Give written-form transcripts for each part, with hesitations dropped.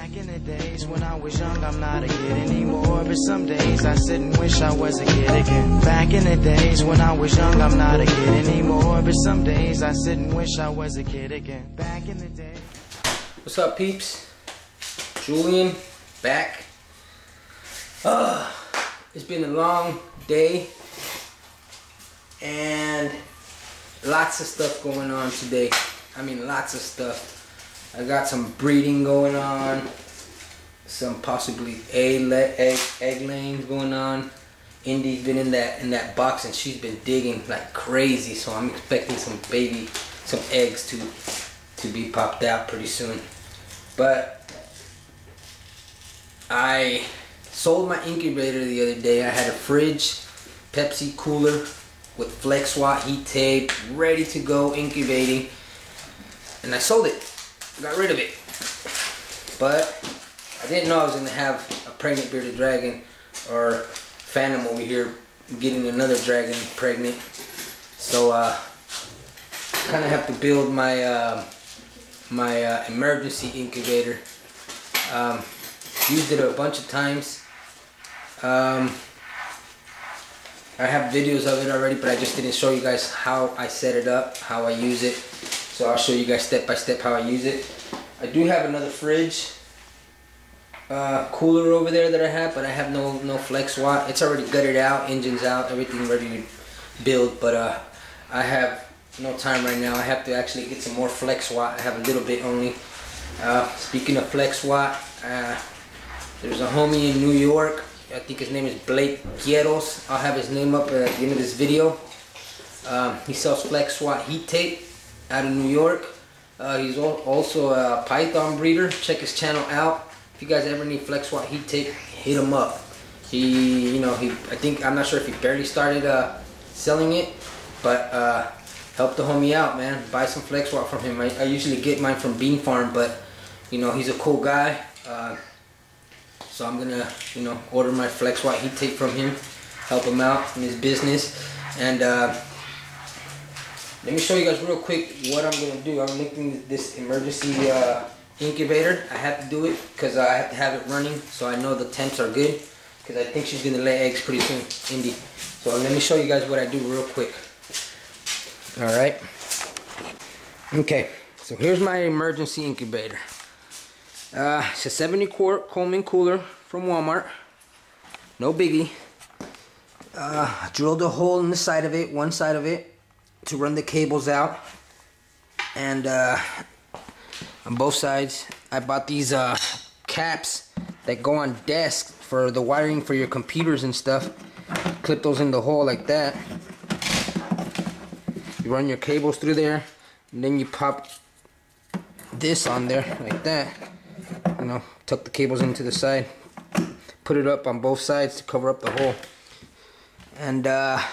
Back in the days when I was young, I'm not a kid anymore. But some days I sit and wish I was a kid again. Back in the days when I was young, I'm not a kid anymore. But some days I sit and wish I was a kid again. Back in the day. What's up, peeps? Julian, back. It's been a long day and lots of stuff going on today. I mean, lots of stuff. I got some breeding going on, some possibly egg laying going on. Indi's been in that box and she's been digging like crazy, so I'm expecting some eggs to be popped out pretty soon. But I sold my incubator the other day. I had a fridge, Pepsi cooler with flex watt heat tape, ready to go incubating, and I sold it. Got rid of it. But I didn't know I was gonna have a pregnant bearded dragon, or Phantom over here getting another dragon pregnant. So kind of have to build my emergency incubator. Used it a bunch of times. I have videos of it already, but I just didn't show you guys how I set it up, how I use it. So I'll show you guys step by step how I use it. I do have another fridge cooler over there that I have, but I have no flex watt. It's already gutted out, engines out, everything ready to build, but I have no time right now. I have to actually get some more flex watt. I have a little bit only. Speaking of flex watt, there's a homie in New York. I think his name is Blake Quiros. I'll have his name up at the end of this video. He sells flex watt heat tape out of New York. He's also a python breeder. Check his channel out. If you guys ever need flex watt heat tape, hit him up. I'm not sure if he barely started selling it, but help the homie out, man. Buy some flex watt from him. I usually get mine from Bean Farm, but he's a cool guy. So I'm gonna order my flex watt heat tape from him, help him out in his business. And let me show you guys real quick what I'm gonna do. I'm making this emergency incubator. I have to do it because I have to have it running so I know the temps are good, because I think she's gonna lay eggs pretty soon, Indy. So let me show you guys what I do real quick. Alright. Okay, so here's my emergency incubator. It's a 70 quart Coleman cooler from Walmart. No biggie. I drilled a hole in the side of it, one side of it, to run the cables out. And on both sides, I bought these caps that go on desks for the wiring for your computers and stuff. Clip those in the hole like that. You run your cables through there, and then you pop this on there like that. Tuck the cables into the side, put it up on both sides to cover up the hole. And bought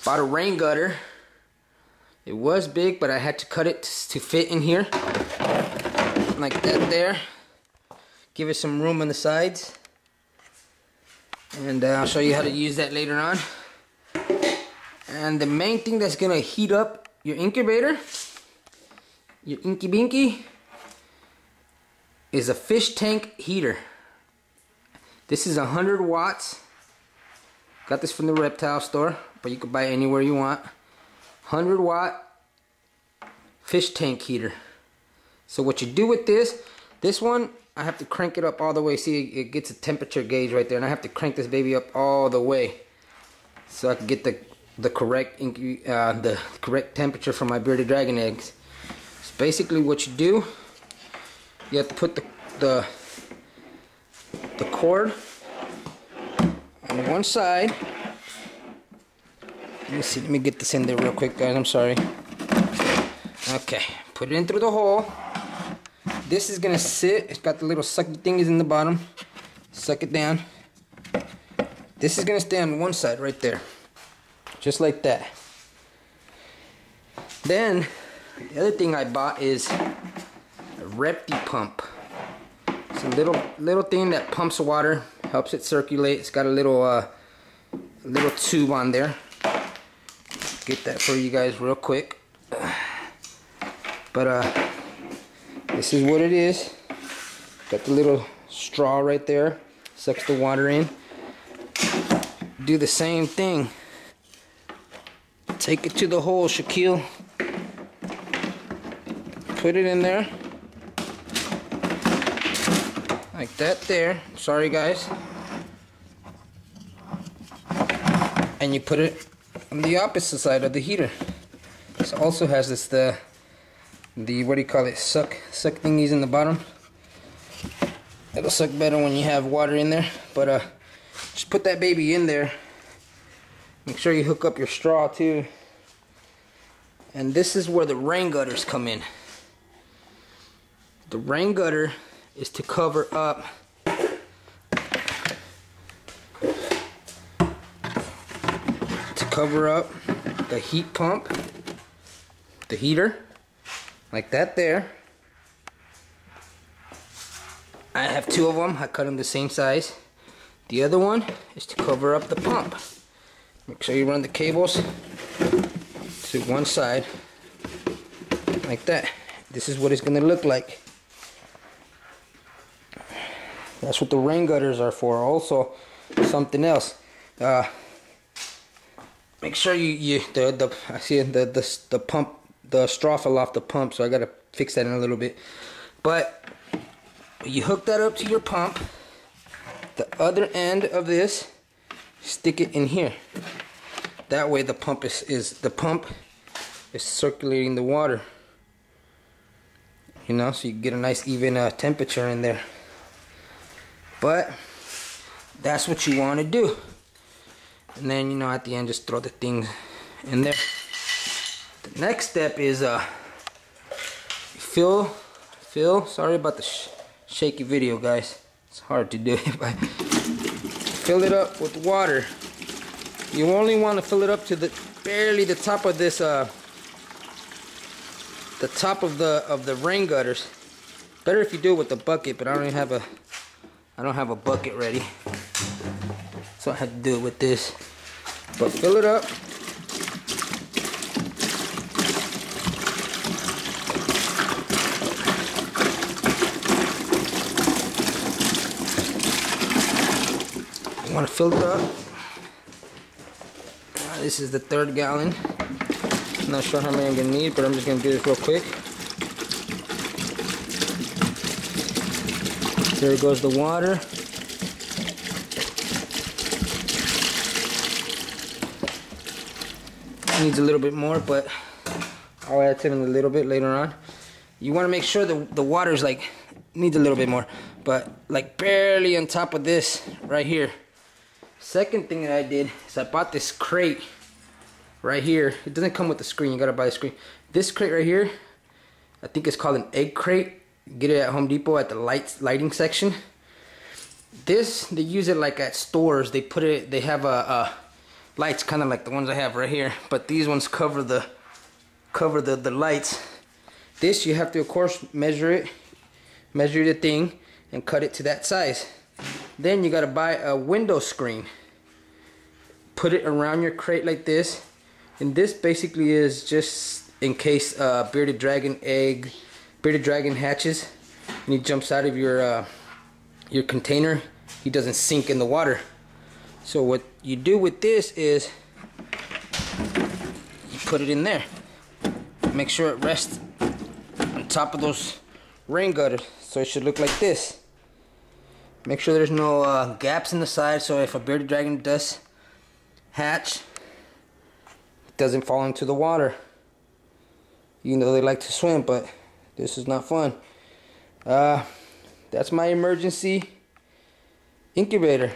a rain gutter. It was big, but I had to cut it to fit in here like that there. Give it some room on the sides, and I'll show you how to use that later on. And the main thing that's gonna heat up your incubator, your inky binky, is a fish tank heater. This is 100 watts. Got this from the reptile store, but you can buy it anywhere you want. 100 watt fish tank heater. So what you do with this one, I have to crank it up all the way. See, it gets a temperature gauge right there, and I have to crank this baby up all the way so I can get the correct temperature for my bearded dragon eggs. So basically what you do, you have to put the cord on one side. Let me see, let me get this in there real quick, guys. I'm sorry. Okay, put it in through the hole. This is gonna sit. It's got the little sucky thingies in the bottom. Suck it down. This is gonna stay on one side right there, just like that. Then the other thing I bought is a reptile pump. It's a little thing that pumps water, helps it circulate. It's got a little tube on there. Get that for you guys real quick. But this is what it is. Got the little straw right there, sucks the water in. Do the same thing. Take it to the hole, Shaquille. Put it in there. Like that there. Sorry guys. And you put it on the opposite side of the heater. This also has this the what do you call it, suck thingies in the bottom. It'll suck better when you have water in there. But just put that baby in there. Make sure you hook up your straw too. And this is where the rain gutters come in. The rain gutter is to cover up the heat pump, the heater, like that there. I have two of them. I cut them the same size. The other one is to cover up the pump. Make sure you run the cables to one side like that. This is what it's gonna look like. That's what the rain gutters are for. Also, something else. Make sure I see the pump, the straw fell off the pump, so I gotta fix that in a little bit. But you hook that up to your pump. The other end of this, stick it in here. That way the pump is circulating the water. You know, so you get a nice even temperature in there. But that's what you want to do. And then, you know, at the end, just throw the things in there. The next step is fill. Sorry about the shaky video, guys. It's hard to do it, but fill it up with water. You only want to fill it up to barely the top of this, the top of the rain gutters. Better if you do it with a bucket, but I don't have a bucket ready, so I had to do it with this. But fill it up. You want to fill it up. This is the 3rd gallon. I'm not sure how many I'm gonna need, but I'm just gonna do this real quick. There goes the water. Needs a little bit more, but I'll add to it a little bit later on. You want to make sure the water's like needs a little bit more, but like barely on top of this right here. Second thing that I did is I bought this crate right here. It doesn't come with the screen, you gotta buy the screen. This crate right here, I think it's called an egg crate. Get it at Home Depot at the lighting section. This, they use it like at stores. They put it, they have lights kind of like the ones I have right here, but these ones cover the lights. This you have to, of course, measure the thing and cut it to that size. Then you gotta buy a window screen. Put it around your crate like this, and this basically is just in case bearded dragon hatches and he jumps out of your container, he doesn't sink in the water. So what you do with this is you put it in there. Make sure it rests on top of those rain gutters, so it should look like this. Make sure there's no gaps in the side, so if a bearded dragon does hatch, it doesn't fall into the water. Even though they like to swim, but this is not fun. That's my emergency incubator.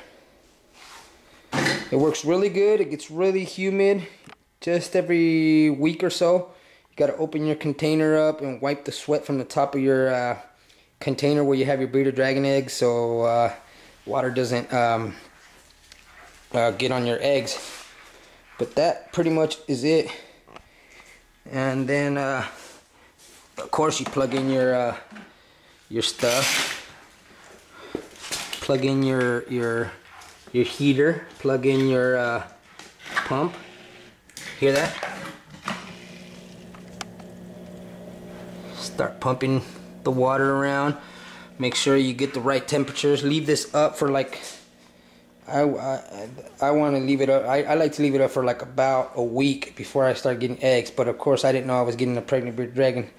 It works really good. It gets really humid just every week or so. You gotta open your container up and wipe the sweat from the top of your container where you have your bearded dragon eggs, so water doesn't get on your eggs. But that pretty much is it. And then of course you plug in your stuff. Plug in your heater. Plug in your pump. Hear that? Start pumping the water around. Make sure you get the right temperatures. Leave this up for like, I want to leave it up. I like to leave it up for like about a week before I start getting eggs. But of course I didn't know I was getting a pregnant bearded dragon.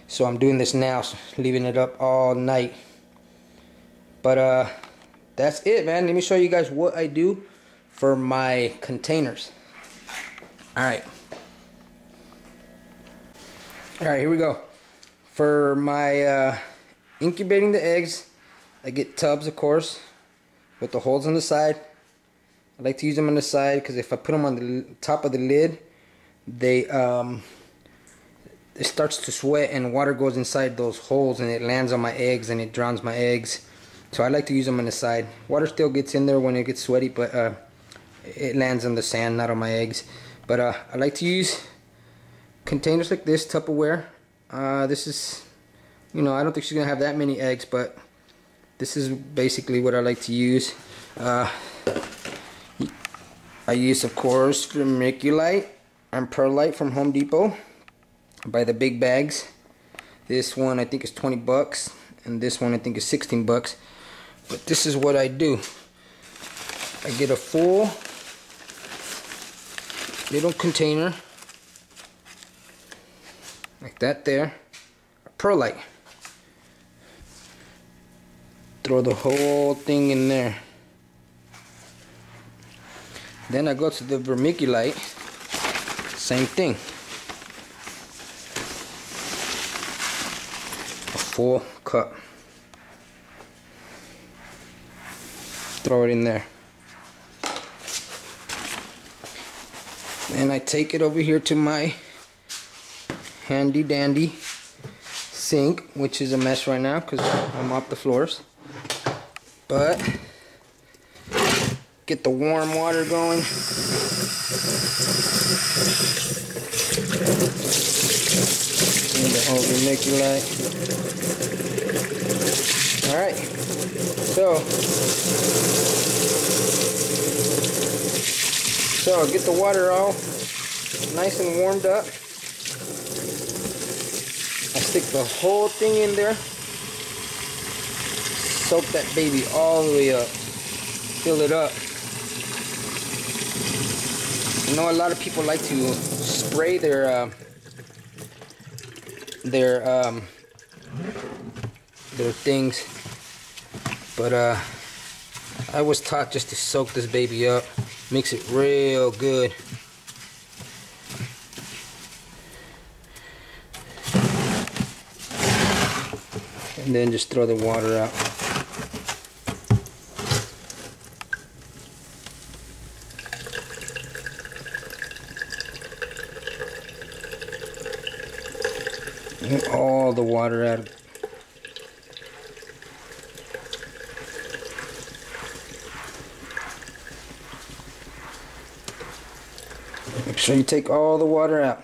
So I'm doing this now, so leaving it up all night. But that's it, man. Let me show you guys what I do for my containers. Alright, here we go. For my incubating the eggs, I get tubs, of course, with the holes on the side. I like to use them on the side because if I put them on the top of the lid, it starts to sweat and water goes inside those holes and it lands on my eggs and it drowns my eggs. So I like to use them on the side. Water still gets in there when it gets sweaty, but it lands on the sand, not on my eggs. But I like to use containers like this, Tupperware. This is, I don't think she's gonna have that many eggs, but this is basically what I like to use. I use, of course, vermiculite and perlite from Home Depot. I buy the big bags. This one I think is 20 bucks, and this one I think is 16 bucks. But this is what I do. I get a full little container like that there, perlite. Throw the whole thing in there. Then I go to the vermiculite, same thing. A full cup. Throw it in there. Then I take it over here to my handy dandy sink, which is a mess right now because I mop the floors. But get the warm water going. And the whole vermiculite. Alright, so get the water all nice and warmed up. I stick the whole thing in there. Soak that baby all the way up. Fill it up. I know a lot of people like to spray their things, but I was taught just to soak this baby up. Makes it real good. And then just throw the water out. Get all the water out. Make sure you take all the water out.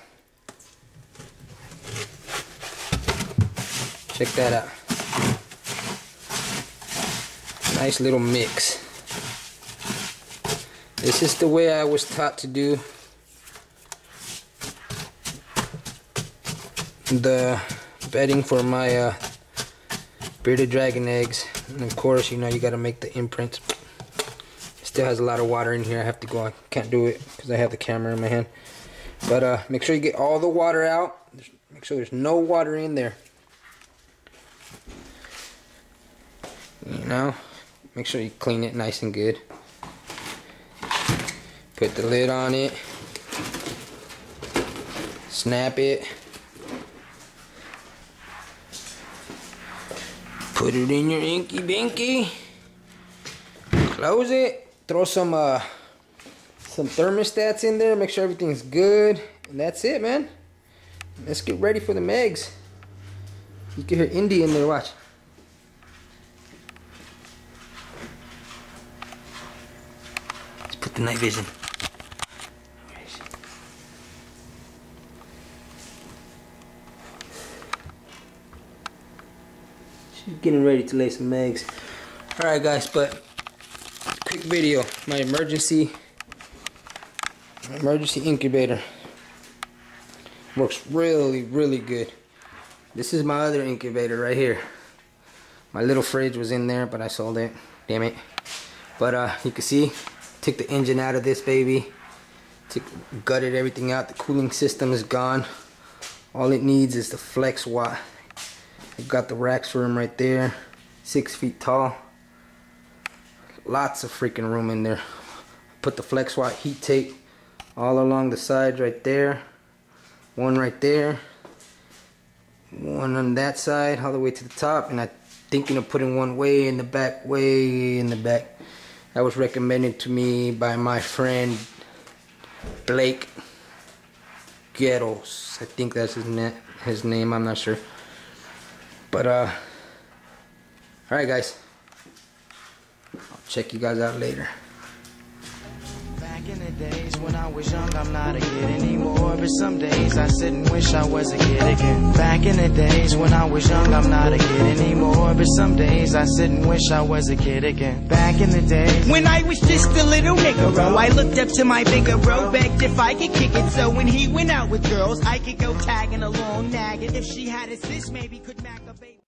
Check that out. Nice little mix. This is the way I was taught to do the bedding for my bearded dragon eggs. And of course, you gotta make the imprints. Still has a lot of water in here. I have to go. I can't do it because I have the camera in my hand. But make sure you get all the water out. Make sure there's no water in there. Make sure you clean it nice and good. Put the lid on it. Snap it. Put it in your inky binky. Close it. Throw some thermostats in there. Make sure everything's good. And that's it, man. Let's get ready for the eggs. You can hear Indy in there. Watch. Let's put the night vision. She's getting ready to lay some eggs. Alright guys, but quick video. My emergency incubator. Works really, really good. This is my other incubator right here. My little fridge was in there, but I sold it. Damn it. But you can see, took the engine out of this baby. Gutted everything out. The cooling system is gone. All it needs is the flex watt. I've got the racks for him right there. 6 feet tall. Lots of freaking room in there. Put the flex watt heat tape all along the sides right there. One right there. One on that side all the way to the top. And I'm thinking of putting one way in the back. That was recommended to me by my friend Blake Ghettos. I think that's his name. I'm not sure. But alright guys, I'll check you guys out later. Back in the days when I was young, I'm not a kid anymore. But some days I sit and wish I was a kid again. Back in the days when I was young, I'm not a kid anymore. But some days I sit and wish I was a kid again. Back in the days when I was just a little nigga, I looked up to my bigger bro, begged if I could kick it. So when he went out with girls, I could go tagging along, nagging. If she had a sis, maybe could mac a baby.